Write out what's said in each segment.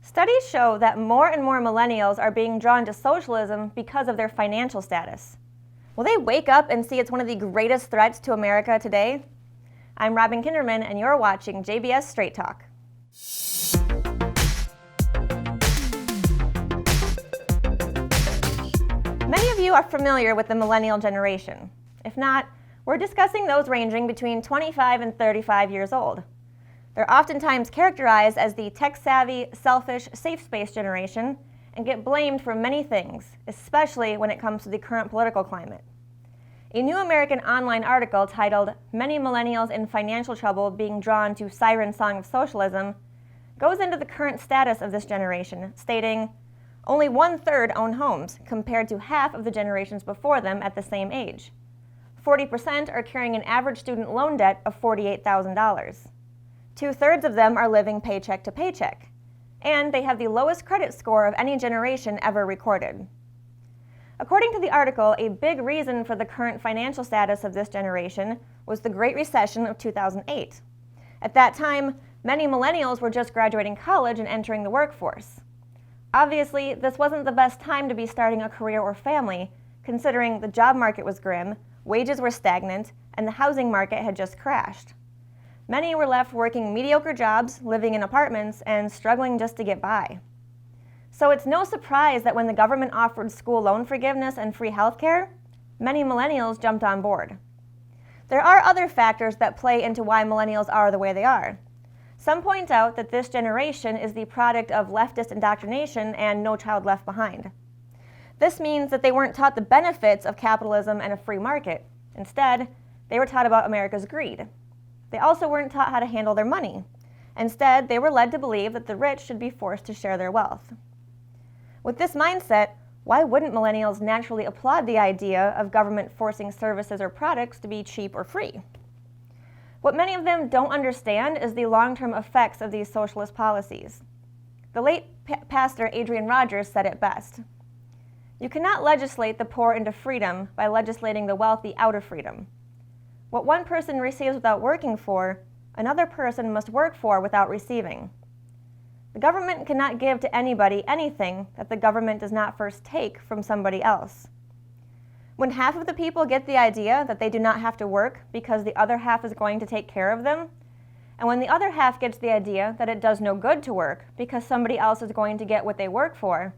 Studies show that more and more millennials are being drawn to socialism because of their financial status. Will they wake up and see it's one of the greatest threats to America today? I'm Robin Kinderman, and you're watching JBS Straight Talk. Many of you are familiar with the millennial generation. If not, we're discussing those ranging between 25 and 35 years old. They're oftentimes characterized as the tech-savvy, selfish, safe space generation and get blamed for many things, especially when it comes to the current political climate. A New American Online article titled "Many Millennials in Financial Trouble Being Drawn to Siren Song of Socialism" goes into the current status of this generation, stating, only 1/3 own homes, compared to half of the generations before them at the same age. 40% are carrying an average student loan debt of $48,000. 2/3 of them are living paycheck to paycheck, and they have the lowest credit score of any generation ever recorded. According to the article, a big reason for the current financial status of this generation was the Great Recession of 2008. At that time, many millennials were just graduating college and entering the workforce. Obviously, this wasn't the best time to be starting a career or family, considering the job market was grim, wages were stagnant, and the housing market had just crashed. Many were left working mediocre jobs, living in apartments, and struggling just to get by. So it's no surprise that when the government offered school loan forgiveness and free healthcare, many millennials jumped on board. There are other factors that play into why millennials are the way they are. Some point out that this generation is the product of leftist indoctrination and No Child Left Behind. This means that they weren't taught the benefits of capitalism and a free market. Instead, they were taught about America's greed. They also weren't taught how to handle their money. Instead, they were led to believe that the rich should be forced to share their wealth. With this mindset, why wouldn't millennials naturally applaud the idea of government forcing services or products to be cheap or free? What many of them don't understand is the long-term effects of these socialist policies. The late pastor Adrian Rogers said it best. You cannot legislate the poor into freedom by legislating the wealthy out of freedom. What one person receives without working for, another person must work for without receiving. The government cannot give to anybody anything that the government does not first take from somebody else. When half of the people get the idea that they do not have to work because the other half is going to take care of them, and when the other half gets the idea that it does no good to work because somebody else is going to get what they work for,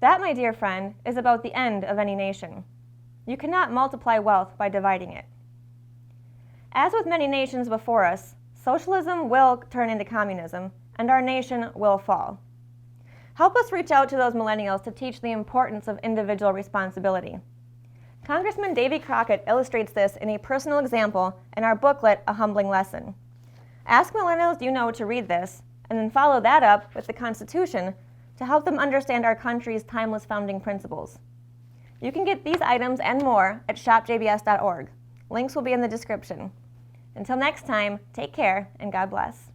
that, my dear friend, is about the end of any nation. You cannot multiply wealth by dividing it. As with many nations before us, socialism will turn into communism, and our nation will fall. Help us reach out to those millennials to teach the importance of individual responsibility. Congressman Davy Crockett illustrates this in a personal example in our booklet, A Humbling Lesson. Ask millennials you know to read this, and then follow that up with the Constitution to help them understand our country's timeless founding principles. You can get these items and more at shopjbs.org. Links will be in the description. Until next time, take care and God bless.